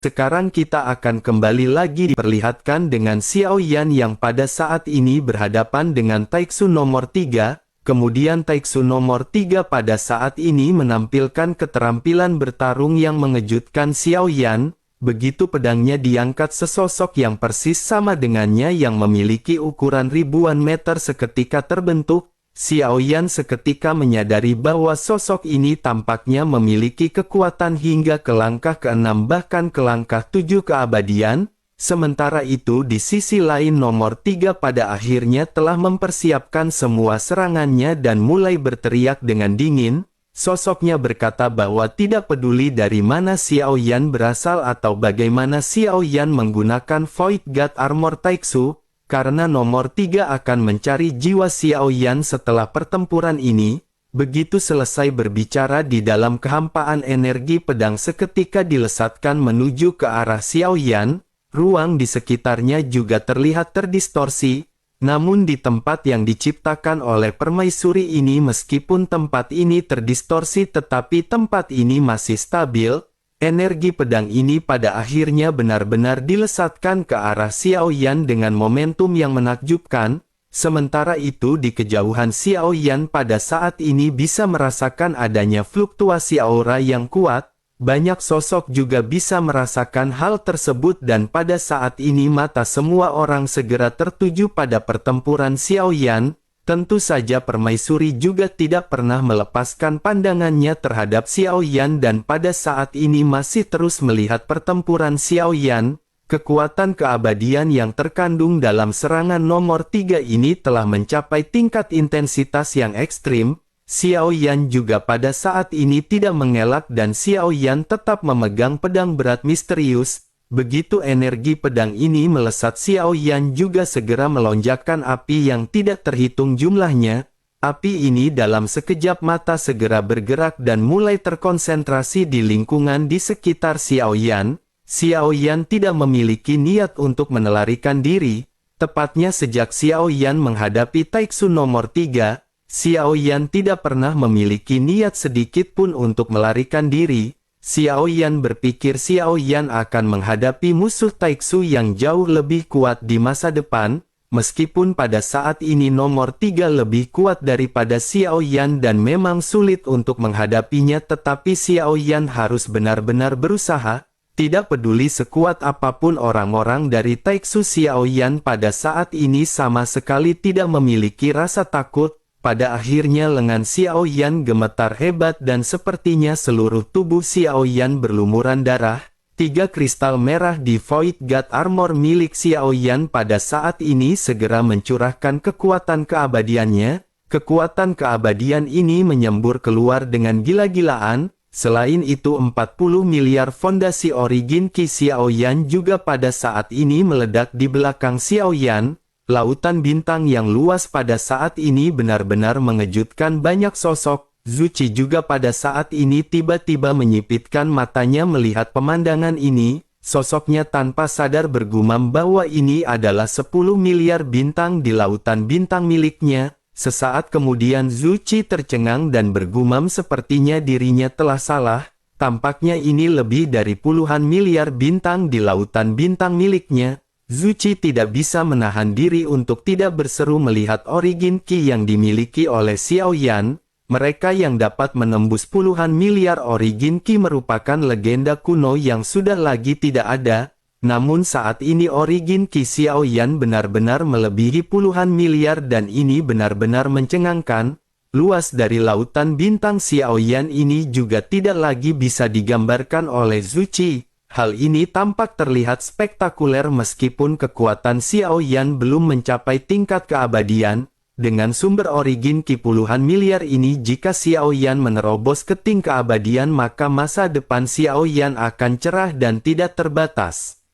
Sekarang kita akan kembali lagi diperlihatkan dengan Xiao Yan yang pada saat ini berhadapan dengan Taixu nomor 3, kemudian Taixu nomor 3 pada saat ini menampilkan keterampilan bertarung yang mengejutkan Xiao Yan, begitu pedangnya diangkat sesosok yang persis sama dengannya yang memiliki ukuran ribuan meter seketika terbentuk. Xiao Yan seketika menyadari bahwa sosok ini tampaknya memiliki kekuatan hingga ke langkah ke-6 bahkan ke langkah 7 keabadian, sementara itu di sisi lain nomor 3 pada akhirnya telah mempersiapkan semua serangannya dan mulai berteriak dengan dingin. Sosoknya berkata bahwa tidak peduli dari mana Xiao Yan berasal atau bagaimana Xiao Yan menggunakan Void God Armor Taixu, karena nomor 3 akan mencari jiwa Xiao Yan setelah pertempuran ini. Begitu selesai berbicara di dalam kehampaan energi pedang seketika dilesatkan menuju ke arah Xiao Yan, ruang di sekitarnya juga terlihat terdistorsi, namun di tempat yang diciptakan oleh permaisuri ini meskipun tempat ini terdistorsi tetapi tempat ini masih stabil. Energi pedang ini pada akhirnya benar-benar dilesatkan ke arah Xiao Yan dengan momentum yang menakjubkan. Sementara itu di kejauhan Xiao Yan pada saat ini bisa merasakan adanya fluktuasi aura yang kuat. Banyak sosok juga bisa merasakan hal tersebut dan pada saat ini mata semua orang segera tertuju pada pertempuran Xiao Yan. Tentu saja permaisuri juga tidak pernah melepaskan pandangannya terhadap Xiao Yan dan pada saat ini masih terus melihat pertempuran Xiao Yan. Kekuatan keabadian yang terkandung dalam serangan nomor 3 ini telah mencapai tingkat intensitas yang ekstrim. Xiao Yan juga pada saat ini tidak mengelak dan Xiao Yan tetap memegang pedang berat misterius. Begitu energi pedang ini melesat, Xiao Yan juga segera melonjakkan api yang tidak terhitung jumlahnya. Api ini dalam sekejap mata segera bergerak dan mulai terkonsentrasi di lingkungan di sekitar Xiao Yan. Xiao Yan tidak memiliki niat untuk menelarikan diri. Tepatnya sejak Xiao Yan menghadapi Taixu nomor 3, Xiao Yan tidak pernah memiliki niat sedikit pun untuk melarikan diri. Xiao Yan berpikir Xiao Yan akan menghadapi musuh Taixu yang jauh lebih kuat di masa depan, meskipun pada saat ini nomor 3 lebih kuat daripada Xiao Yan dan memang sulit untuk menghadapinya, tetapi Xiao Yan harus benar-benar berusaha. Tidak peduli sekuat apapun orang-orang dari Taixu, Xiao Yan pada saat ini sama sekali tidak memiliki rasa takut. Pada akhirnya lengan Xiao Yan gemetar hebat dan sepertinya seluruh tubuh Xiao Yan berlumuran darah. 3 kristal merah di Void God Armor milik Xiao Yan pada saat ini segera mencurahkan kekuatan keabadiannya. Kekuatan keabadian ini menyembur keluar dengan gila-gilaan. Selain itu 40 miliar fondasi origin Qi Xiao Yan juga pada saat ini meledak di belakang Xiao Yan. Lautan bintang yang luas pada saat ini benar-benar mengejutkan banyak sosok. Zuchi juga pada saat ini tiba-tiba menyipitkan matanya melihat pemandangan ini. Sosoknya tanpa sadar bergumam bahwa ini adalah 10 miliar bintang di lautan bintang miliknya. Sesaat kemudian Zuchi tercengang dan bergumam sepertinya dirinya telah salah. Tampaknya ini lebih dari puluhan miliar bintang di lautan bintang miliknya. Zuchi tidak bisa menahan diri untuk tidak berseru melihat origin Qi yang dimiliki oleh Xiao Yan. Mereka yang dapat menembus puluhan miliar origin Qi merupakan legenda kuno yang sudah lagi tidak ada. Namun saat ini origin Qi Xiao Yan benar-benar melebihi puluhan miliar dan ini benar-benar mencengangkan. Luas dari lautan bintang Xiao Yan ini juga tidak lagi bisa digambarkan oleh Zuchi. Hal ini tampak terlihat spektakuler meskipun kekuatan Xiao Yan belum mencapai tingkat keabadian. Dengan sumber origin Qi puluhan miliar ini, jika Xiao Yan menerobos ke tingkat keabadian maka masa depan Xiao Yan akan cerah dan tidak terbatas.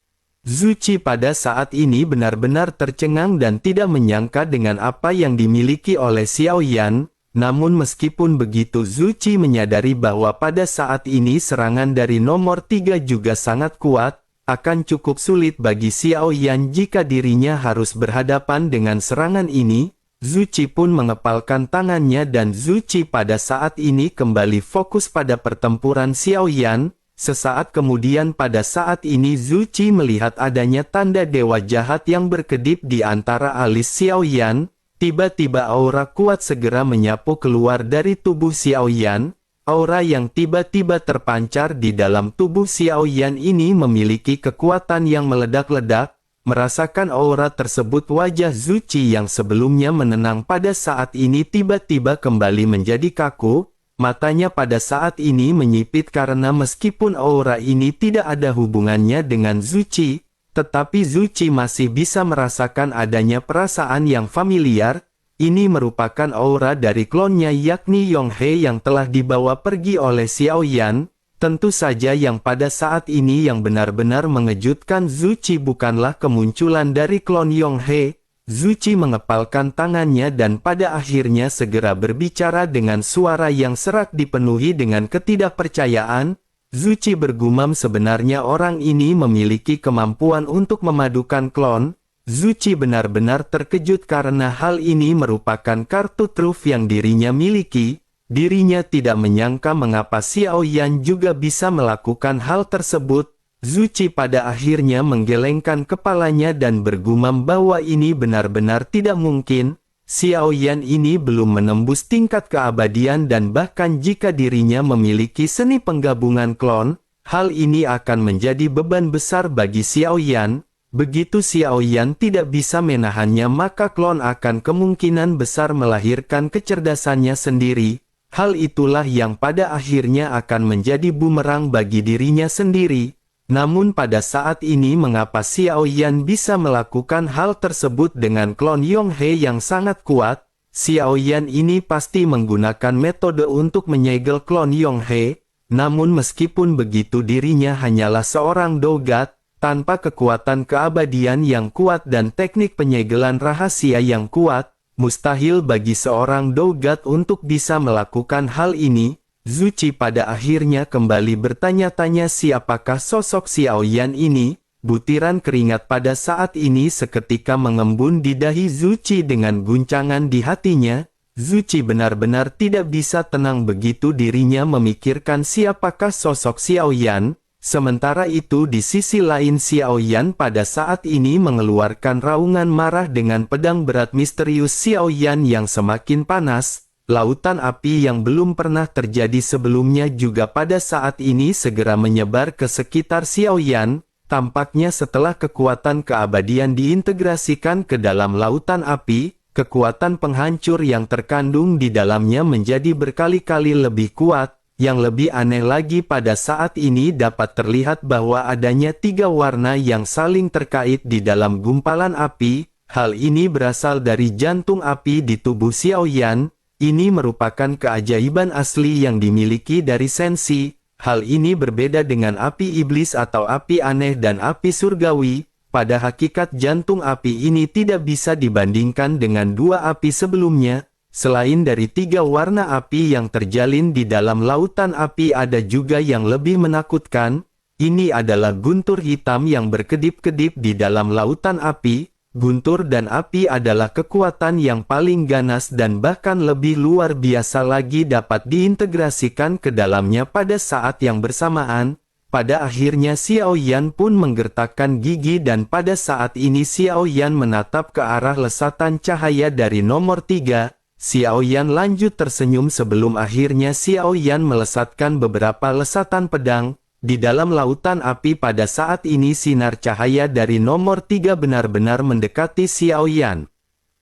Zuchi pada saat ini benar-benar tercengang dan tidak menyangka dengan apa yang dimiliki oleh Xiao Yan. Namun meskipun begitu Zuchi menyadari bahwa pada saat ini serangan dari nomor 3 juga sangat kuat, akan cukup sulit bagi Xiao Yan jika dirinya harus berhadapan dengan serangan ini. Zuchi pun mengepalkan tangannya dan Zuchi pada saat ini kembali fokus pada pertempuran Xiao Yan. Sesaat kemudian pada saat ini Zuci melihat adanya tanda dewa jahat yang berkedip di antara alis Xiaoyan. Tiba-tiba aura kuat segera menyapu keluar dari tubuh Xiaoyan. Aura yang tiba-tiba terpancar di dalam tubuh Xiaoyan ini memiliki kekuatan yang meledak-ledak. Merasakan aura tersebut, wajah Zuci yang sebelumnya menenang pada saat ini tiba-tiba kembali menjadi kaku. Matanya pada saat ini menyipit karena meskipun aura ini tidak ada hubungannya dengan Zuci, tetapi Zuci masih bisa merasakan adanya perasaan yang familiar. Ini merupakan aura dari klonnya yakni Yonghe yang telah dibawa pergi oleh Xiaoyan. Tentu saja yang pada saat ini yang benar-benar mengejutkan Zuci bukanlah kemunculan dari klon Yonghe. Zuci mengepalkan tangannya dan pada akhirnya segera berbicara dengan suara yang serak dipenuhi dengan ketidakpercayaan. Zuci bergumam, sebenarnya orang ini memiliki kemampuan untuk memadukan klon. Zuci benar-benar terkejut karena hal ini merupakan kartu truf yang dirinya miliki. Dirinya tidak menyangka mengapa Xiaoyan juga bisa melakukan hal tersebut. Zuci pada akhirnya menggelengkan kepalanya dan bergumam bahwa ini benar-benar tidak mungkin. Xiaoyan ini belum menembus tingkat keabadian dan bahkan jika dirinya memiliki seni penggabungan klon, hal ini akan menjadi beban besar bagi Xiaoyan. Begitu Xiaoyan tidak bisa menahannya, maka klon akan kemungkinan besar melahirkan kecerdasannya sendiri. Hal itulah yang pada akhirnya akan menjadi bumerang bagi dirinya sendiri. Namun pada saat ini mengapa Xiaoyan bisa melakukan hal tersebut dengan klon Yonghe yang sangat kuat? Xiaoyan ini pasti menggunakan metode untuk menyegel klon Yonghe. Namun meskipun begitu dirinya hanyalah seorang dogat, tanpa kekuatan keabadian yang kuat dan teknik penyegelan rahasia yang kuat, mustahil bagi seorang dogat untuk bisa melakukan hal ini. Zuci pada akhirnya kembali bertanya-tanya siapakah sosok Xiaoyan ini. Butiran keringat pada saat ini seketika mengembun di dahi Zuci dengan guncangan di hatinya. Zuci benar-benar tidak bisa tenang begitu dirinya memikirkan siapakah sosok Xiaoyan. Sementara itu di sisi lain Xiaoyan pada saat ini mengeluarkan raungan marah dengan pedang berat misterius Xiaoyan yang semakin panas. Lautan api yang belum pernah terjadi sebelumnya juga pada saat ini segera menyebar ke sekitar Xiaoyan. Tampaknya setelah kekuatan keabadian diintegrasikan ke dalam lautan api, kekuatan penghancur yang terkandung di dalamnya menjadi berkali-kali lebih kuat. Yang lebih aneh lagi pada saat ini dapat terlihat bahwa adanya 3 warna yang saling terkait di dalam gumpalan api. Hal ini berasal dari jantung api di tubuh Xiaoyan. Ini merupakan keajaiban asli yang dimiliki dari Sensi. Hal ini berbeda dengan api iblis atau api aneh dan api surgawi. Pada hakikat jantung api ini tidak bisa dibandingkan dengan 2 api sebelumnya. Selain dari 3 warna api yang terjalin di dalam lautan api, ada juga yang lebih menakutkan. Ini adalah guntur hitam yang berkedip-kedip di dalam lautan api. Guntur dan api adalah kekuatan yang paling ganas dan bahkan lebih luar biasa lagi dapat diintegrasikan ke dalamnya pada saat yang bersamaan. Pada akhirnya Xiaoyan pun menggertakkan gigi dan pada saat ini Xiaoyan menatap ke arah lesatan cahaya dari nomor 3. Xiaoyan lanjut tersenyum sebelum akhirnya Xiaoyan melesatkan beberapa lesatan pedang. Di dalam lautan api pada saat ini sinar cahaya dari nomor 3 benar-benar mendekati Xiaoyan.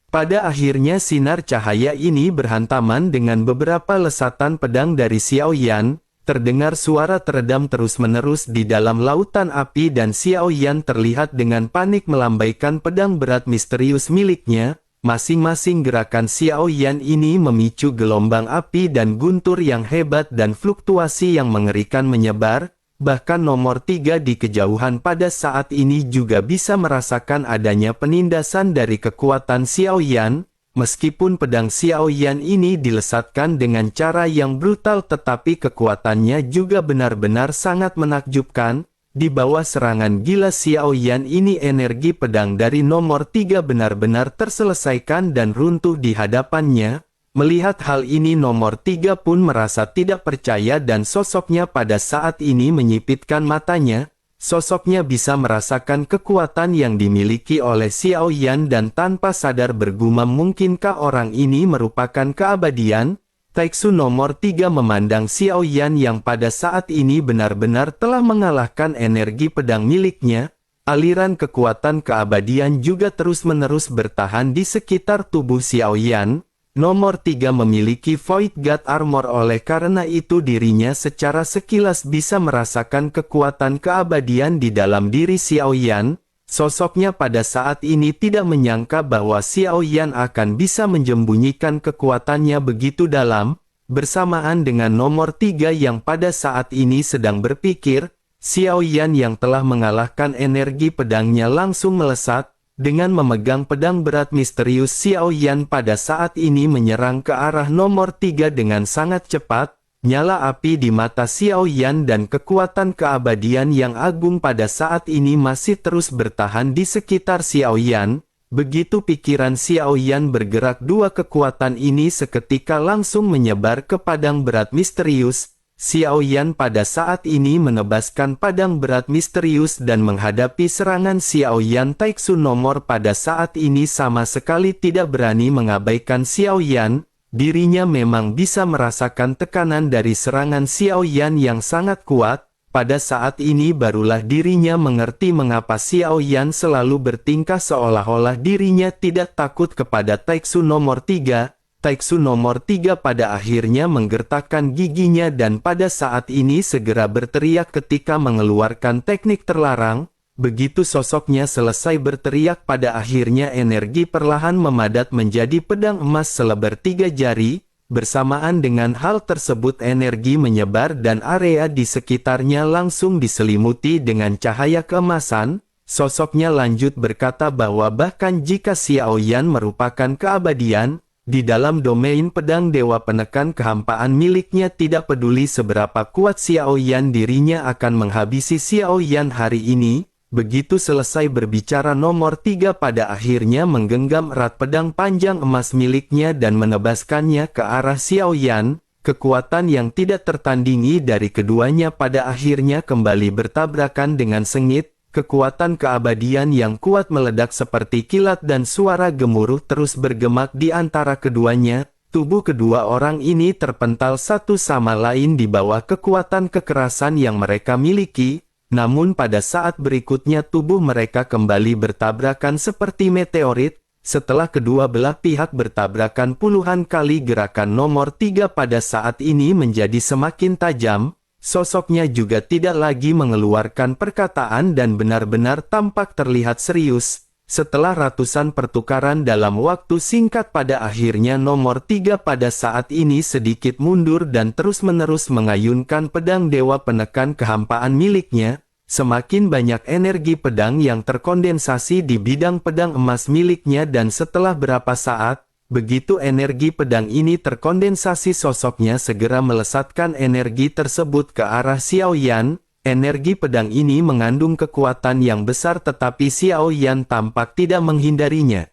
Pada akhirnya sinar cahaya ini berhantaman dengan beberapa lesatan pedang dari Xiaoyan. Terdengar suara teredam terus-menerus di dalam lautan api dan Xiaoyan terlihat dengan panik melambaikan pedang berat misterius miliknya. Masing-masing gerakan Xiaoyan ini memicu gelombang api dan guntur yang hebat dan fluktuasi yang mengerikan menyebar. Bahkan nomor 3 di kejauhan pada saat ini juga bisa merasakan adanya penindasan dari kekuatan Xiaoyan. Meskipun pedang Xiaoyan ini dilesatkan dengan cara yang brutal, tetapi kekuatannya juga benar-benar sangat menakjubkan. Di bawah serangan gila Xiaoyan ini, energi pedang dari nomor 3 benar-benar terselesaikan dan runtuh di hadapannya. Melihat hal ini nomor 3 pun merasa tidak percaya dan sosoknya pada saat ini menyipitkan matanya. Sosoknya bisa merasakan kekuatan yang dimiliki oleh Xiao Yan dan tanpa sadar bergumam, mungkinkah orang ini merupakan keabadian? Taiksu nomor 3 memandang Xiao Yan yang pada saat ini benar-benar telah mengalahkan energi pedang miliknya. Aliran kekuatan keabadian juga terus-menerus bertahan di sekitar tubuh Xiao Yan. Nomor 3 memiliki Void God Armor, oleh karena itu dirinya secara sekilas bisa merasakan kekuatan keabadian di dalam diri Xiao Yan. Sosoknya pada saat ini tidak menyangka bahwa Xiao Yan akan bisa menyembunyikan kekuatannya begitu dalam. Bersamaan dengan nomor 3 yang pada saat ini sedang berpikir, Xiao Yan yang telah mengalahkan energi pedangnya langsung melesat. Dengan memegang pedang berat misterius, Xiao Yan pada saat ini menyerang ke arah nomor 3 dengan sangat cepat. Nyala api di mata Xiao Yan dan kekuatan keabadian yang agung pada saat ini masih terus bertahan di sekitar Xiao Yan. Begitu pikiran Xiao Yan bergerak, dua kekuatan ini seketika langsung menyebar ke padang berat misterius. Xiao Yan pada saat ini menebaskan padang berat misterius dan menghadapi serangan Xiao Yan. Taiksu nomor pada saat ini sama sekali tidak berani mengabaikan Xiao Yan. Dirinya memang bisa merasakan tekanan dari serangan Xiao Yan yang sangat kuat. Pada saat ini barulah dirinya mengerti mengapa Xiao Yan selalu bertingkah seolah-olah dirinya tidak takut kepada Taiksu nomor 3. Taiksu nomor 3 pada akhirnya menggertakkan giginya dan pada saat ini segera berteriak ketika mengeluarkan teknik terlarang. Begitu sosoknya selesai berteriak, pada akhirnya energi perlahan memadat menjadi pedang emas selebar 3 jari. Bersamaan dengan hal tersebut energi menyebar dan area di sekitarnya langsung diselimuti dengan cahaya keemasan. Sosoknya lanjut berkata bahwa bahkan jika Xiao Yan merupakan keabadian, di dalam domain pedang dewa penekan kehampaan miliknya, tidak peduli seberapa kuat Xiao Yan, dirinya akan menghabisi Xiao Yan hari ini. Begitu selesai berbicara, nomor 3 pada akhirnya menggenggam erat pedang panjang emas miliknya dan menebaskannya ke arah Xiao Yan. Kekuatan yang tidak tertandingi dari keduanya pada akhirnya kembali bertabrakan dengan sengit. Kekuatan keabadian yang kuat meledak seperti kilat dan suara gemuruh terus bergemak di antara keduanya. Tubuh kedua orang ini terpental satu sama lain di bawah kekuatan kekerasan yang mereka miliki. Namun pada saat berikutnya tubuh mereka kembali bertabrakan seperti meteorit. Setelah kedua belah pihak bertabrakan puluhan kali, gerakan nomor 3 pada saat ini menjadi semakin tajam. Sosoknya juga tidak lagi mengeluarkan perkataan dan benar-benar tampak terlihat serius. Setelah ratusan pertukaran dalam waktu singkat, pada akhirnya nomor 3 pada saat ini sedikit mundur dan terus-menerus mengayunkan pedang dewa penekan kehampaan miliknya. Semakin banyak energi pedang yang terkondensasi di bidang pedang emas miliknya dan setelah berapa saat, begitu energi pedang ini terkondensasi, sosoknya segera melesatkan energi tersebut ke arah Xiao Yan. Energi pedang ini mengandung kekuatan yang besar tetapi Xiao Yan tampak tidak menghindarinya.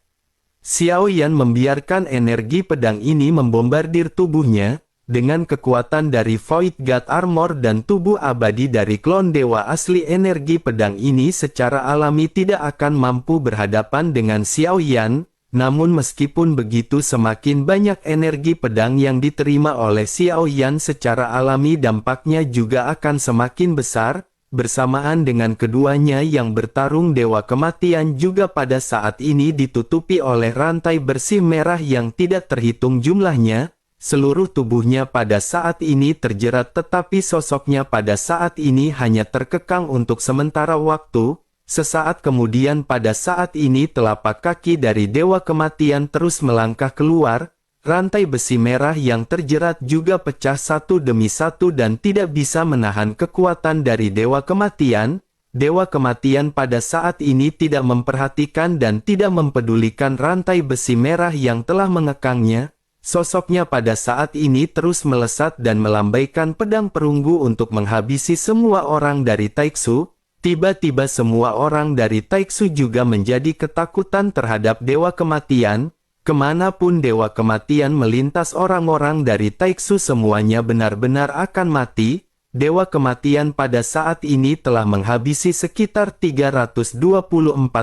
Xiao Yan membiarkan energi pedang ini membombardir tubuhnya. Dengan kekuatan dari Void God Armor dan tubuh abadi dari klon dewa asli, energi pedang ini secara alami tidak akan mampu berhadapan dengan Xiao Yan. Namun meskipun begitu, semakin banyak energi pedang yang diterima oleh Xiao Yan secara alami, dampaknya juga akan semakin besar. Bersamaan dengan keduanya yang bertarung, dewa kematian juga pada saat ini ditutupi oleh rantai bersih merah yang tidak terhitung jumlahnya. Seluruh tubuhnya pada saat ini terjerat, tetapi sosoknya pada saat ini hanya terkekang untuk sementara waktu. Sesaat kemudian, pada saat ini telapak kaki dari dewa kematian terus melangkah keluar. Rantai besi merah yang terjerat juga pecah satu demi satu dan tidak bisa menahan kekuatan dari dewa kematian. Dewa kematian pada saat ini tidak memperhatikan dan tidak mempedulikan rantai besi merah yang telah mengekangnya. Sosoknya pada saat ini terus melesat dan melambaikan pedang perunggu untuk menghabisi semua orang dari Taiksu. Tiba-tiba semua orang dari Taiksu juga menjadi ketakutan terhadap dewa kematian. Kemanapun Dewa Kematian melintas, orang-orang dari Taiksu semuanya benar-benar akan mati. Dewa Kematian pada saat ini telah menghabisi sekitar 324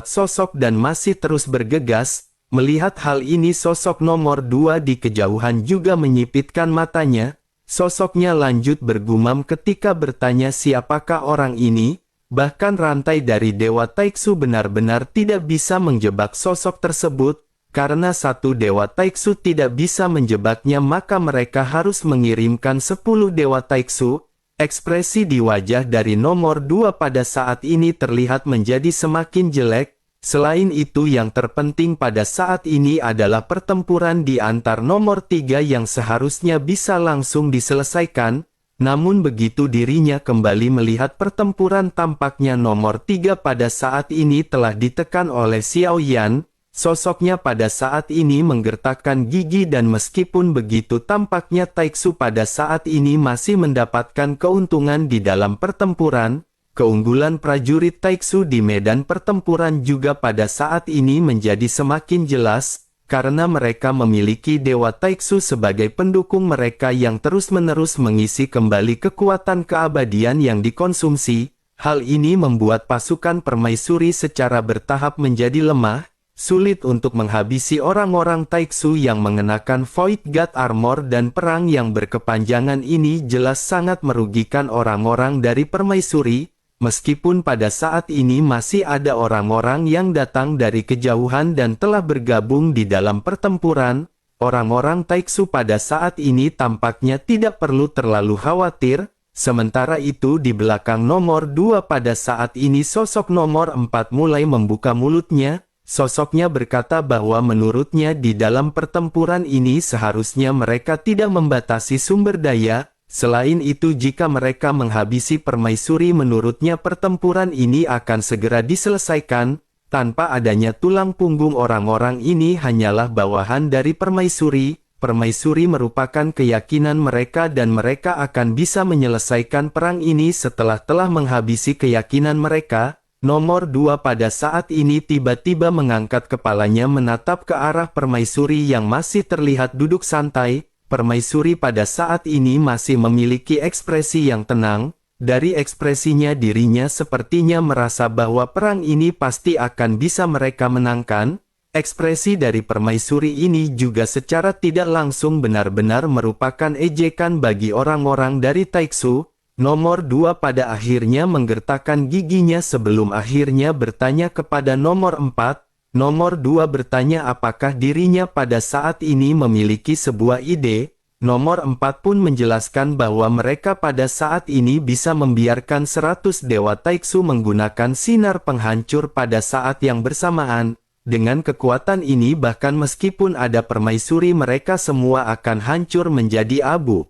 sosok dan masih terus bergegas. Melihat hal ini, sosok nomor 2 di kejauhan juga menyipitkan matanya. Sosoknya lanjut bergumam ketika bertanya siapakah orang ini. Bahkan rantai dari Dewa Taiksu benar-benar tidak bisa menjebak sosok tersebut. Karena satu Dewa Taiksu tidak bisa menjebaknya, maka mereka harus mengirimkan 10 Dewa Taiksu. Ekspresi di wajah dari nomor 2 pada saat ini terlihat menjadi semakin jelek. Selain itu, yang terpenting pada saat ini adalah pertempuran di antar nomor 3 yang seharusnya bisa langsung diselesaikan. Namun begitu dirinya kembali melihat pertempuran, tampaknya nomor 3 pada saat ini telah ditekan oleh Xiao Yan. Sosoknya pada saat ini menggertakkan gigi dan meskipun begitu tampaknya Taiksu pada saat ini masih mendapatkan keuntungan di dalam pertempuran. Keunggulan prajurit Taiksu di medan pertempuran juga pada saat ini menjadi semakin jelas, karena mereka memiliki Dewa Taiksu sebagai pendukung mereka yang terus-menerus mengisi kembali kekuatan keabadian yang dikonsumsi. Hal ini membuat pasukan permaisuri secara bertahap menjadi lemah. Sulit untuk menghabisi orang-orang Taiksu yang mengenakan Void God Armor, dan perang yang berkepanjangan ini jelas sangat merugikan orang-orang dari permaisuri. Meskipun pada saat ini masih ada orang-orang yang datang dari kejauhan dan telah bergabung di dalam pertempuran, orang-orang Taiksu pada saat ini tampaknya tidak perlu terlalu khawatir. Sementara itu di belakang nomor 2 pada saat ini sosok nomor 4 mulai membuka mulutnya. Sosoknya berkata bahwa menurutnya di dalam pertempuran ini seharusnya mereka tidak membatasi sumber daya. Selain itu, jika mereka menghabisi permaisuri, menurutnya pertempuran ini akan segera diselesaikan. Tanpa adanya tulang punggung orang-orang ini hanyalah bawahan dari permaisuri. Permaisuri merupakan keyakinan mereka dan mereka akan bisa menyelesaikan perang ini setelah telah menghabisi keyakinan mereka. Nomor 2 pada saat ini tiba-tiba mengangkat kepalanya menatap ke arah permaisuri yang masih terlihat duduk santai. Permaisuri pada saat ini masih memiliki ekspresi yang tenang. Dari ekspresinya, dirinya sepertinya merasa bahwa perang ini pasti akan bisa mereka menangkan. Ekspresi dari permaisuri ini juga secara tidak langsung benar-benar merupakan ejekan bagi orang-orang dari Taiksu. Nomor 2 pada akhirnya menggertakkan giginya sebelum akhirnya bertanya kepada nomor 4. Nomor 2 bertanya apakah dirinya pada saat ini memiliki sebuah ide. Nomor 4 pun menjelaskan bahwa mereka pada saat ini bisa membiarkan 100 Dewa Taiksu menggunakan sinar penghancur pada saat yang bersamaan. Dengan kekuatan ini bahkan meskipun ada permaisuri, mereka semua akan hancur menjadi abu.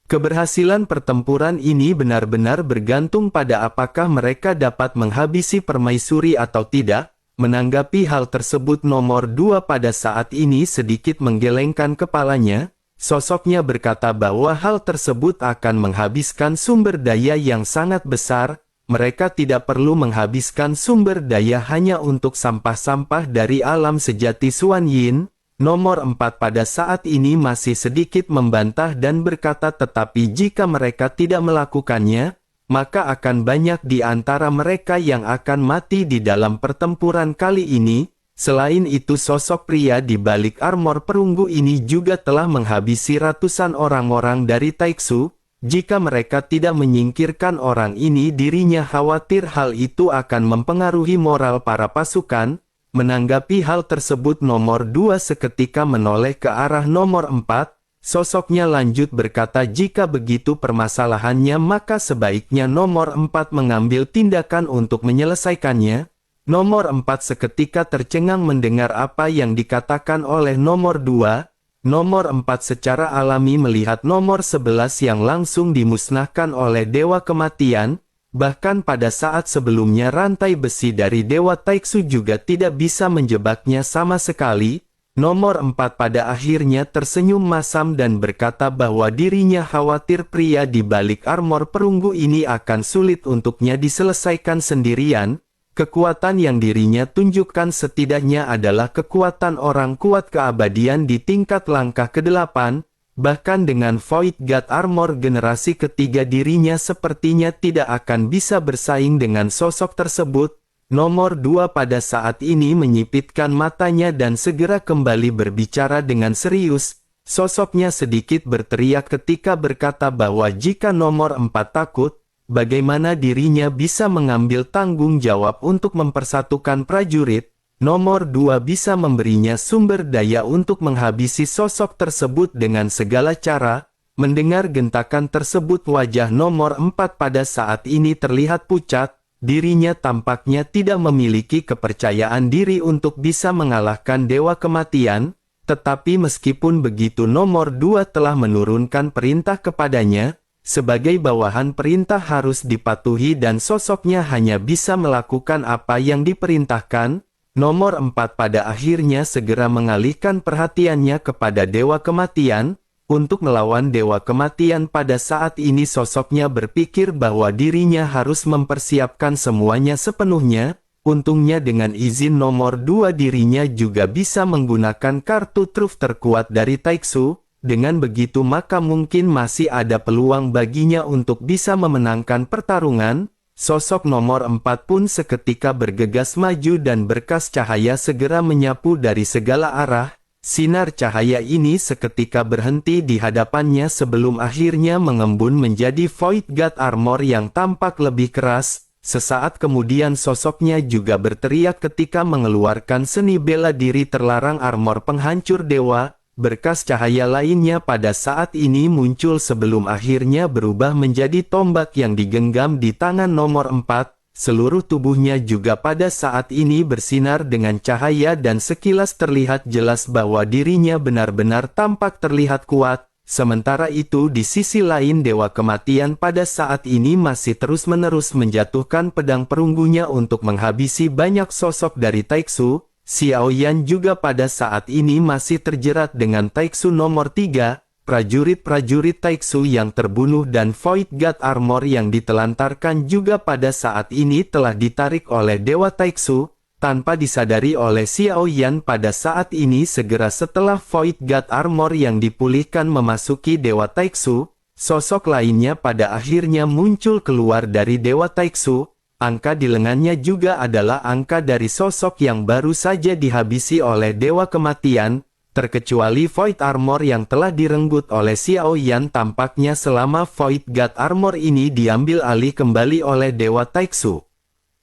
Keberhasilan pertempuran ini benar-benar bergantung pada apakah mereka dapat menghabisi permaisuri atau tidak. Menanggapi hal tersebut, nomor 2 pada saat ini sedikit menggelengkan kepalanya. Sosoknya berkata bahwa hal tersebut akan menghabiskan sumber daya yang sangat besar. Mereka tidak perlu menghabiskan sumber daya hanya untuk sampah-sampah dari alam sejati Xuan Yin. Nomor 4 pada saat ini masih sedikit membantah dan berkata tetapi jika mereka tidak melakukannya, maka akan banyak di antara mereka yang akan mati di dalam pertempuran kali ini. Selain itu, sosok pria di balik armor perunggu ini juga telah menghabisi ratusan orang-orang dari Taiksu. Jika mereka tidak menyingkirkan orang ini, dirinya khawatir hal itu akan mempengaruhi moral para pasukan. Menanggapi hal tersebut, nomor 2 seketika menoleh ke arah nomor 4. Sosoknya lanjut berkata jika begitu permasalahannya maka sebaiknya nomor 4 mengambil tindakan untuk menyelesaikannya. Nomor 4 seketika tercengang mendengar apa yang dikatakan oleh nomor 2. Nomor 4 secara alami melihat nomor 11 yang langsung dimusnahkan oleh Dewa Kematian. Bahkan pada saat sebelumnya rantai besi dari Dewa Taiksu juga tidak bisa menjebaknya sama sekali. Nomor 4 pada akhirnya tersenyum masam dan berkata bahwa dirinya khawatir pria di balik armor perunggu ini akan sulit untuknya diselesaikan sendirian. Kekuatan yang dirinya tunjukkan setidaknya adalah kekuatan orang kuat keabadian di tingkat langkah ke-8, bahkan dengan Void God Armor generasi ketiga dirinya sepertinya tidak akan bisa bersaing dengan sosok tersebut. Nomor 2 pada saat ini menyipitkan matanya dan segera kembali berbicara dengan serius. Sosoknya sedikit berteriak ketika berkata bahwa jika nomor 4 takut, bagaimana dirinya bisa mengambil tanggung jawab untuk mempersatukan prajurit. Nomor 2 bisa memberinya sumber daya untuk menghabisi sosok tersebut dengan segala cara. Mendengar gentakan tersebut wajah nomor 4 pada saat ini terlihat pucat. Dirinya tampaknya tidak memiliki kepercayaan diri untuk bisa mengalahkan Dewa Kematian, tetapi meskipun begitu nomor 2 telah menurunkan perintah kepadanya, sebagai bawahan perintah harus dipatuhi dan sosoknya hanya bisa melakukan apa yang diperintahkan. Nomor 4 pada akhirnya segera mengalihkan perhatiannya kepada Dewa Kematian. Untuk melawan Dewa Kematian pada saat ini sosoknya berpikir bahwa dirinya harus mempersiapkan semuanya sepenuhnya. Untungnya dengan izin nomor 2 dirinya juga bisa menggunakan kartu truf terkuat dari Taiksu. Dengan begitu maka mungkin masih ada peluang baginya untuk bisa memenangkan pertarungan. Sosok nomor 4 pun seketika bergegas maju dan berkas cahaya segera menyapu dari segala arah. Sinar cahaya ini seketika berhenti di hadapannya sebelum akhirnya mengembun menjadi Void God Armor yang tampak lebih keras. Sesaat kemudian sosoknya juga berteriak ketika mengeluarkan seni bela diri terlarang armor penghancur dewa. Berkas cahaya lainnya pada saat ini muncul sebelum akhirnya berubah menjadi tombak yang digenggam di tangan nomor 4. Seluruh tubuhnya juga pada saat ini bersinar dengan cahaya dan sekilas terlihat jelas bahwa dirinya benar-benar tampak terlihat kuat. Sementara itu di sisi lain Dewa Kematian pada saat ini masih terus-menerus menjatuhkan pedang perunggunya untuk menghabisi banyak sosok dari Taiksu. Xiao Yan juga pada saat ini masih terjerat dengan Taiksu nomor 3. Prajurit-prajurit Taiksu yang terbunuh dan Void God Armor yang ditelantarkan juga pada saat ini telah ditarik oleh Dewa Taiksu, tanpa disadari oleh Xiao Yan pada saat ini segera setelah Void God Armor yang dipulihkan memasuki Dewa Taiksu, sosok lainnya pada akhirnya muncul keluar dari Dewa Taiksu. Angka di lengannya juga adalah angka dari sosok yang baru saja dihabisi oleh Dewa Kematian. Terkecuali Void Armor yang telah direnggut oleh Xiao Yan tampaknya selama Void God Armor ini diambil alih kembali oleh Dewa Taiksu.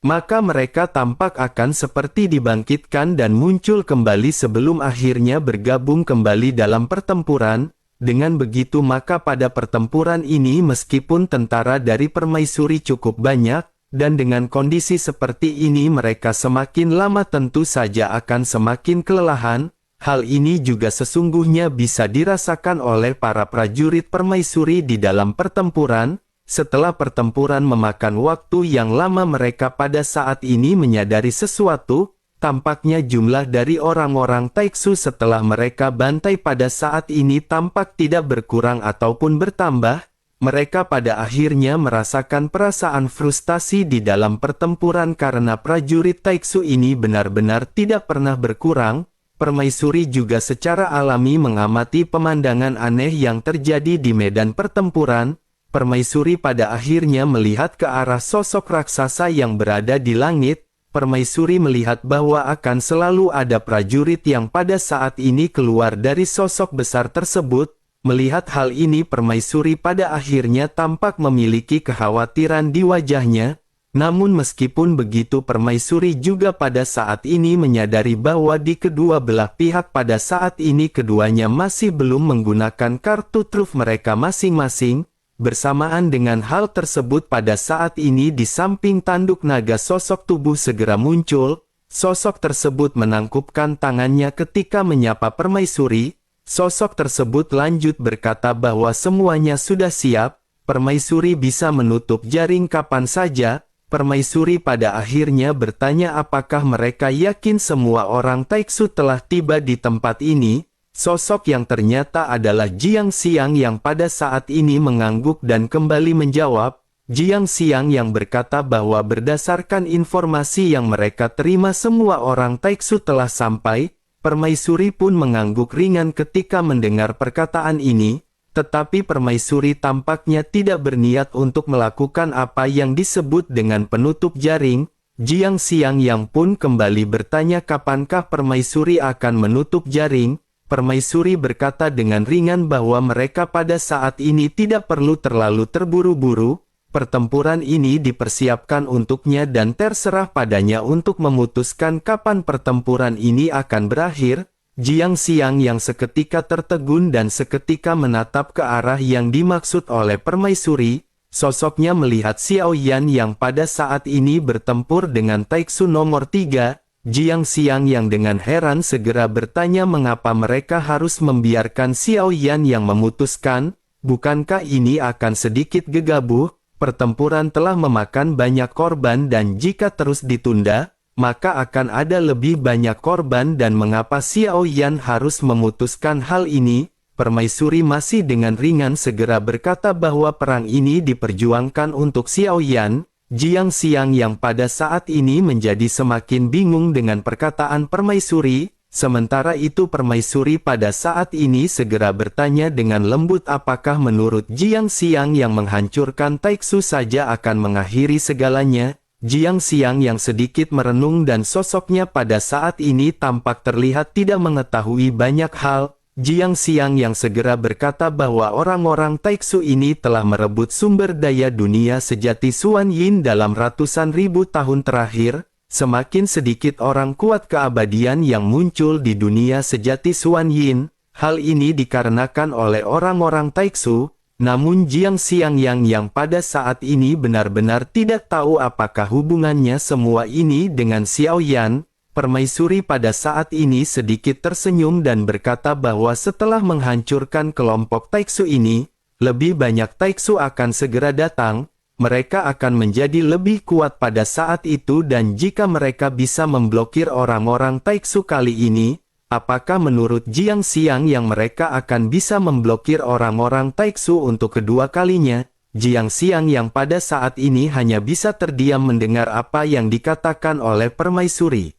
Maka mereka tampak akan seperti dibangkitkan dan muncul kembali sebelum akhirnya bergabung kembali dalam pertempuran. Dengan begitu maka pada pertempuran ini meskipun tentara dari Permaisuri cukup banyak, dan dengan kondisi seperti ini mereka semakin lama tentu saja akan semakin kelelahan. Hal ini juga sesungguhnya bisa dirasakan oleh para prajurit Permaisuri di dalam pertempuran. Setelah pertempuran memakan waktu yang lama mereka pada saat ini menyadari sesuatu. Tampaknya jumlah dari orang-orang Taiksu setelah mereka bantai pada saat ini tampak tidak berkurang ataupun bertambah. Mereka pada akhirnya merasakan perasaan frustasi di dalam pertempuran karena prajurit Taiksu ini benar-benar tidak pernah berkurang. Permaisuri juga secara alami mengamati pemandangan aneh yang terjadi di medan pertempuran. Permaisuri pada akhirnya melihat ke arah sosok raksasa yang berada di langit. Permaisuri melihat bahwa akan selalu ada prajurit yang pada saat ini keluar dari sosok besar tersebut. Melihat hal ini Permaisuri pada akhirnya tampak memiliki kekhawatiran di wajahnya. Namun meskipun begitu Permaisuri juga pada saat ini menyadari bahwa di kedua belah pihak pada saat ini keduanya masih belum menggunakan kartu truf mereka masing-masing. Bersamaan dengan hal tersebut pada saat ini di samping tanduk naga sosok tubuh segera muncul. Sosok tersebut menangkupkan tangannya ketika menyapa Permaisuri. Sosok tersebut lanjut berkata bahwa semuanya sudah siap. Permaisuri bisa menutup jaring kapan saja. Permaisuri pada akhirnya bertanya apakah mereka yakin semua orang Taiksu telah tiba di tempat ini. Sosok yang ternyata adalah Jiang Xiang yang pada saat ini mengangguk dan kembali menjawab, Jiang Xiang yang berkata bahwa berdasarkan informasi yang mereka terima semua orang Taiksu telah sampai. Permaisuri pun mengangguk ringan ketika mendengar perkataan ini, tetapi permaisuri tampaknya tidak berniat untuk melakukan apa yang disebut dengan penutup jaring. Jiang Xiang yang pun kembali bertanya kapankah permaisuri akan menutup jaring. Permaisuri berkata dengan ringan bahwa mereka pada saat ini tidak perlu terlalu terburu-buru. Pertempuran ini dipersiapkan untuknya dan terserah padanya untuk memutuskan kapan pertempuran ini akan berakhir. Jiang Xiang yang seketika tertegun dan seketika menatap ke arah yang dimaksud oleh permaisuri. Sosoknya melihat Xiao Yan yang pada saat ini bertempur dengan Taiksu nomor 3. Jiang Xiang yang dengan heran segera bertanya mengapa mereka harus membiarkan Xiao Yan yang memutuskan. Bukankah ini akan sedikit gegabah? Pertempuran telah memakan banyak korban dan jika terus ditunda, maka akan ada lebih banyak korban dan mengapa Xiao Yan harus memutuskan hal ini? Permaisuri masih dengan ringan segera berkata bahwa perang ini diperjuangkan untuk Xiao Yan. Jiang Xiang yang pada saat ini menjadi semakin bingung dengan perkataan permaisuri. Sementara itu permaisuri pada saat ini segera bertanya dengan lembut apakah menurut Jiang Xiang yang menghancurkan Taiksu saja akan mengakhiri segalanya. Jiang Xiang yang sedikit merenung dan sosoknya pada saat ini tampak terlihat tidak mengetahui banyak hal. Jiang Xiang yang segera berkata bahwa orang-orang Taiksu ini telah merebut sumber daya dunia sejati Xuan Yin dalam ratusan ribu tahun terakhir. Semakin sedikit orang kuat keabadian yang muncul di dunia sejati Xuan Yin. Hal ini dikarenakan oleh orang-orang Taiksu. Namun Jiang Xiang yang pada saat ini benar-benar tidak tahu apakah hubungannya semua ini dengan Xiao Yan. Permaisuri pada saat ini sedikit tersenyum dan berkata bahwa setelah menghancurkan kelompok Taiksu ini, lebih banyak Taiksu akan segera datang. Mereka akan menjadi lebih kuat pada saat itu dan jika mereka bisa memblokir orang-orang Taiksu kali ini, apakah menurut Jiang Xiang yang mereka akan bisa memblokir orang-orang Taiksu untuk kedua kalinya? Jiang Xiang yang pada saat ini hanya bisa terdiam mendengar apa yang dikatakan oleh permaisuri.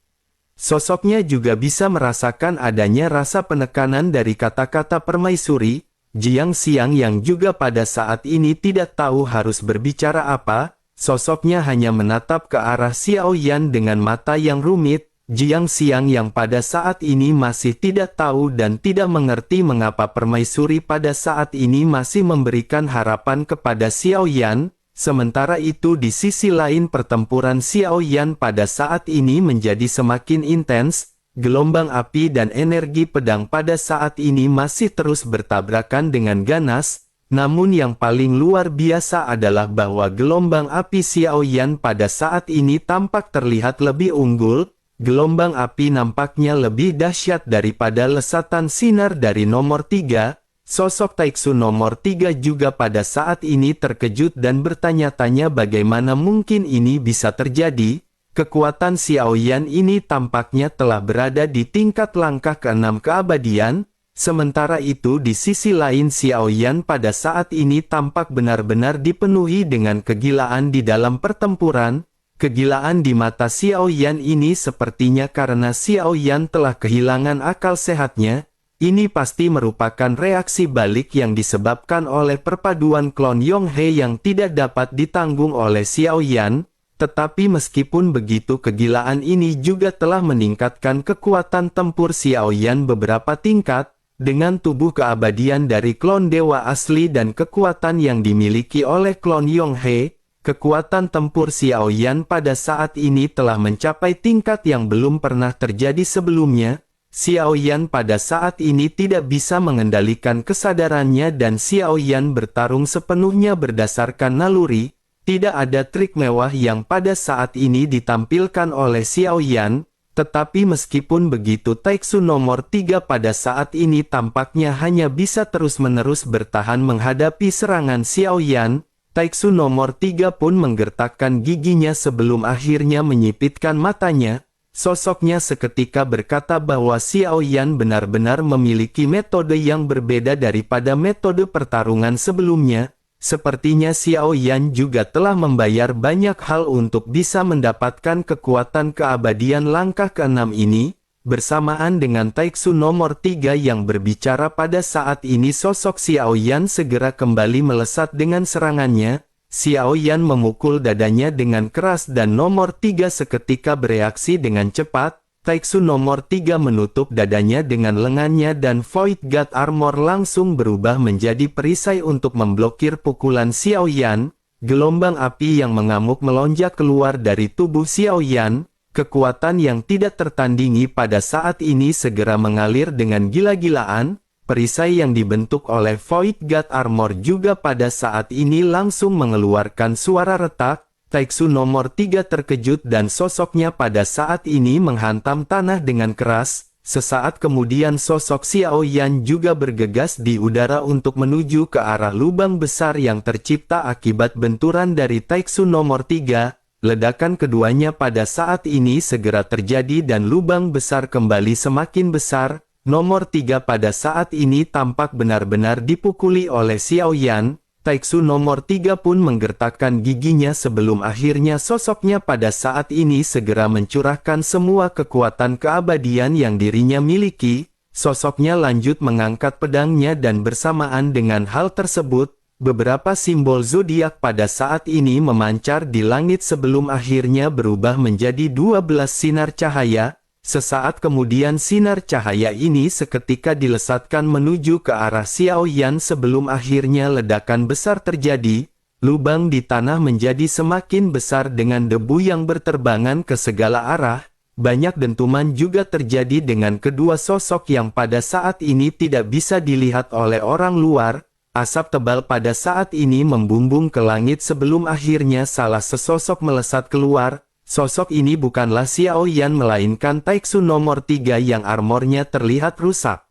Sosoknya juga bisa merasakan adanya rasa penekanan dari kata-kata permaisuri. Jiang Xiang yang juga pada saat ini tidak tahu harus berbicara apa, sosoknya hanya menatap ke arah Xiao Yan dengan mata yang rumit. Jiang Xiang yang pada saat ini masih tidak tahu dan tidak mengerti mengapa permaisuri pada saat ini masih memberikan harapan kepada Xiao Yan. Sementara itu di sisi lain pertempuran Xiao Yan pada saat ini menjadi semakin intens. Gelombang api dan energi pedang pada saat ini masih terus bertabrakan dengan ganas, namun yang paling luar biasa adalah bahwa gelombang api Xiao Yan pada saat ini tampak terlihat lebih unggul. Gelombang api nampaknya lebih dahsyat daripada lesatan sinar dari nomor 3. Sosok Taiksu nomor 3 juga pada saat ini terkejut dan bertanya-tanya bagaimana mungkin ini bisa terjadi. Kekuatan Xiao Yan ini tampaknya telah berada di tingkat langkah ke-6 keabadian. Sementara itu di sisi lain Xiao Yan pada saat ini tampak benar-benar dipenuhi dengan kegilaan di dalam pertempuran. Kegilaan di mata Xiao Yan ini sepertinya karena Xiao Yan telah kehilangan akal sehatnya. Ini pasti merupakan reaksi balik yang disebabkan oleh perpaduan klon Yonghe yang tidak dapat ditanggung oleh Xiao Yan. Tetapi meskipun begitu kegilaan ini juga telah meningkatkan kekuatan tempur Xiao Yan beberapa tingkat. Dengan tubuh keabadian dari klon dewa asli dan kekuatan yang dimiliki oleh klon Yonghe, kekuatan tempur Xiao Yan pada saat ini telah mencapai tingkat yang belum pernah terjadi sebelumnya. Xiao Yan pada saat ini tidak bisa mengendalikan kesadarannya dan Xiao Yan bertarung sepenuhnya berdasarkan naluri. Tidak ada trik mewah yang pada saat ini ditampilkan oleh Xiao Yan, tetapi meskipun begitu Taiksu nomor 3 pada saat ini tampaknya hanya bisa terus-menerus bertahan menghadapi serangan Xiao Yan. Taiksu nomor 3 pun menggertakkan giginya sebelum akhirnya menyipitkan matanya. Sosoknya seketika berkata bahwa Xiao Yan benar-benar memiliki metode yang berbeda daripada metode pertarungan sebelumnya. Sepertinya Xiao Yan juga telah membayar banyak hal untuk bisa mendapatkan kekuatan keabadian langkah ke-6 ini. Bersamaan dengan Taiksu nomor 3 yang berbicara pada saat ini, sosok Xiao Yan segera kembali melesat dengan serangannya. Xiao Yan memukul dadanya dengan keras dan nomor 3 seketika bereaksi dengan cepat. Taiksu nomor 3 menutup dadanya dengan lengannya dan Void God Armor langsung berubah menjadi perisai untuk memblokir pukulan Xiao Yan. Gelombang api yang mengamuk melonjak keluar dari tubuh Xiao Yan. Kekuatan yang tidak tertandingi pada saat ini segera mengalir dengan gila-gilaan. Perisai yang dibentuk oleh Void God Armor juga pada saat ini langsung mengeluarkan suara retak. Taiksu nomor 3 terkejut dan sosoknya pada saat ini menghantam tanah dengan keras. Sesaat kemudian sosok Xiao Yan juga bergegas di udara untuk menuju ke arah lubang besar yang tercipta akibat benturan dari Taiksu nomor 3. Ledakan keduanya pada saat ini segera terjadi dan lubang besar kembali semakin besar. Nomor 3 pada saat ini tampak benar-benar dipukuli oleh Xiao Yan. Taiksu nomor 3 pun menggertakkan giginya sebelum akhirnya sosoknya pada saat ini segera mencurahkan semua kekuatan keabadian yang dirinya miliki. Sosoknya lanjut mengangkat pedangnya dan bersamaan dengan hal tersebut, beberapa simbol zodiak pada saat ini memancar di langit sebelum akhirnya berubah menjadi 12 sinar cahaya. Sesaat kemudian sinar cahaya ini seketika dilesatkan menuju ke arah Xiao Yan sebelum akhirnya ledakan besar terjadi. Lubang di tanah menjadi semakin besar dengan debu yang berterbangan ke segala arah. Banyak dentuman juga terjadi dengan kedua sosok yang pada saat ini tidak bisa dilihat oleh orang luar. Asap tebal pada saat ini membumbung ke langit sebelum akhirnya salah sesosok melesat keluar. Sosok ini bukanlah Xiao Yan melainkan Taiksu nomor 3 yang armornya terlihat rusak.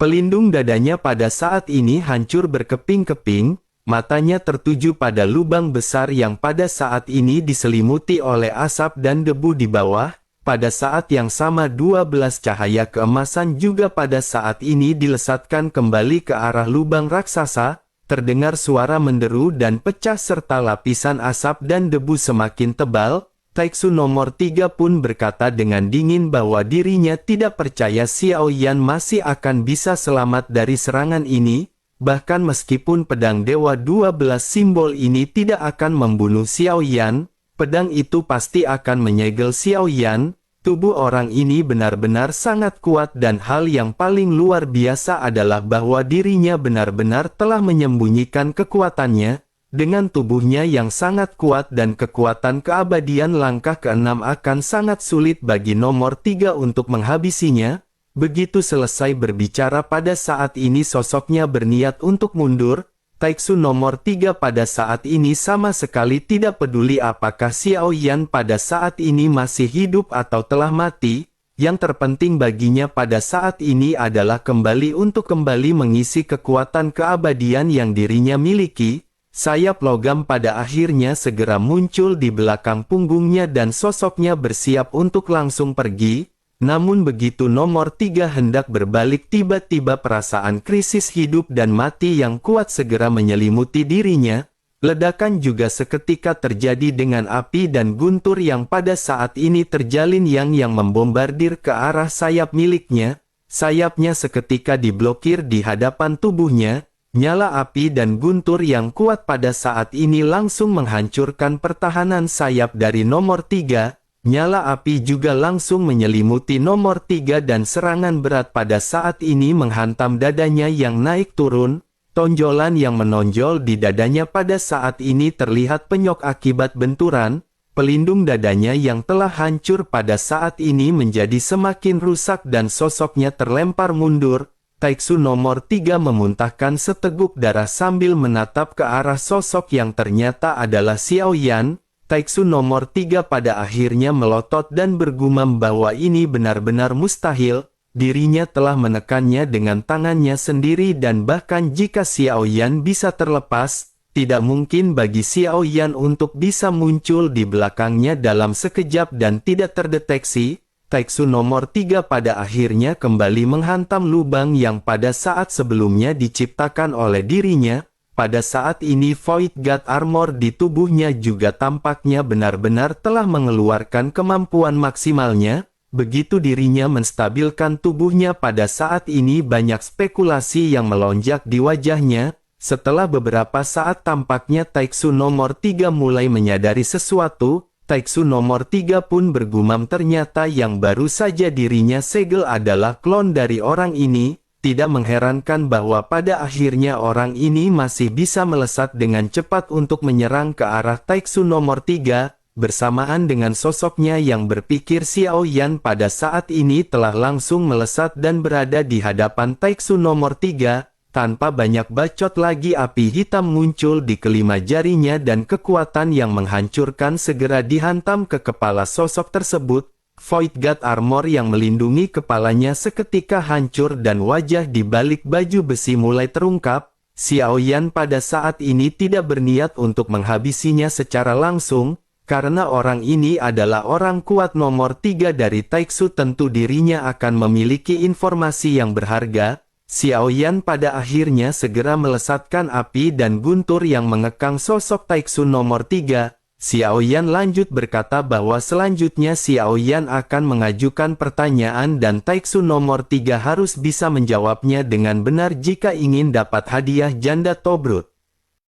Pelindung dadanya pada saat ini hancur berkeping-keping, matanya tertuju pada lubang besar yang pada saat ini diselimuti oleh asap dan debu di bawah. Pada saat yang sama 12 cahaya keemasan juga pada saat ini dilesatkan kembali ke arah lubang raksasa. Terdengar suara menderu dan pecah serta lapisan asap dan debu semakin tebal. Taiksu nomor 3 pun berkata dengan dingin bahwa dirinya tidak percaya Xiao Yan masih akan bisa selamat dari serangan ini. Bahkan meskipun pedang Dewa 12 simbol ini tidak akan membunuh Xiao Yan, pedang itu pasti akan menyegel Xiao Yan. Tubuh orang ini benar-benar sangat kuat dan hal yang paling luar biasa adalah bahwa dirinya benar-benar telah menyembunyikan kekuatannya. Dengan tubuhnya yang sangat kuat dan kekuatan keabadian langkah ke-6 akan sangat sulit bagi nomor 3 untuk menghabisinya. Begitu selesai berbicara pada saat ini sosoknya berniat untuk mundur. Taiksu nomor 3 pada saat ini sama sekali tidak peduli apakah Xiao Yan pada saat ini masih hidup atau telah mati. Yang terpenting baginya pada saat ini adalah kembali mengisi kekuatan keabadian yang dirinya miliki. Sayap logam pada akhirnya segera muncul di belakang punggungnya dan sosoknya bersiap untuk langsung pergi. Namun begitu nomor 3 hendak berbalik, tiba-tiba perasaan krisis hidup dan mati yang kuat segera menyelimuti dirinya. Ledakan juga seketika terjadi dengan api dan guntur yang pada saat ini terjalin yang membombardir ke arah sayap miliknya. Sayapnya seketika diblokir di hadapan tubuhnya. Nyala api dan guntur yang kuat pada saat ini langsung menghancurkan pertahanan sayap dari nomor 3. Nyala api juga langsung menyelimuti nomor 3 dan serangan berat pada saat ini menghantam dadanya yang naik turun. Tonjolan yang menonjol di dadanya pada saat ini terlihat penyok akibat benturan. Pelindung dadanya yang telah hancur pada saat ini menjadi semakin rusak dan sosoknya terlempar mundur. Taiksu nomor 3 memuntahkan seteguk darah sambil menatap ke arah sosok yang ternyata adalah Xiao Yan. Taiksu nomor 3 pada akhirnya melotot dan bergumam bahwa ini benar-benar mustahil. Dirinya telah menekannya dengan tangannya sendiri dan bahkan jika Xiao Yan bisa terlepas, tidak mungkin bagi Xiao Yan untuk bisa muncul di belakangnya dalam sekejap dan tidak terdeteksi. Taiksu nomor 3 pada akhirnya kembali menghantam lubang yang pada saat sebelumnya diciptakan oleh dirinya. pada saat ini Void God Armor di tubuhnya juga tampaknya benar-benar telah mengeluarkan kemampuan maksimalnya. Begitu dirinya menstabilkan tubuhnya pada saat ini banyak spekulasi yang melonjak di wajahnya. Setelah beberapa saat tampaknya Taiksu nomor 3 mulai menyadari sesuatu. Taiksu nomor 3 pun bergumam ternyata yang baru saja dirinya segel adalah klon dari orang ini. Tidak mengherankan bahwa pada akhirnya orang ini masih bisa melesat dengan cepat untuk menyerang ke arah Taiksu nomor 3. Bersamaan dengan sosoknya yang berpikir Xiao Yan pada saat ini telah langsung melesat dan berada di hadapan Taiksu nomor 3. Tanpa banyak bacot lagi api hitam muncul di kelima jarinya dan kekuatan yang menghancurkan segera dihantam ke kepala sosok tersebut. Void God Armor yang melindungi kepalanya seketika hancur dan wajah di balik baju besi mulai terungkap. Xiao Yan pada saat ini tidak berniat untuk menghabisinya secara langsung, karena orang ini adalah orang kuat nomor 3 dari Taiksu tentu dirinya akan memiliki informasi yang berharga. Xiao Yan pada akhirnya segera melesatkan api dan guntur yang mengekang sosok Taiksu nomor 3. Xiao Yan lanjut berkata bahwa selanjutnya Xiao Yan akan mengajukan pertanyaan dan Taiksu nomor 3 harus bisa menjawabnya dengan benar jika ingin dapat hadiah janda Tobrut.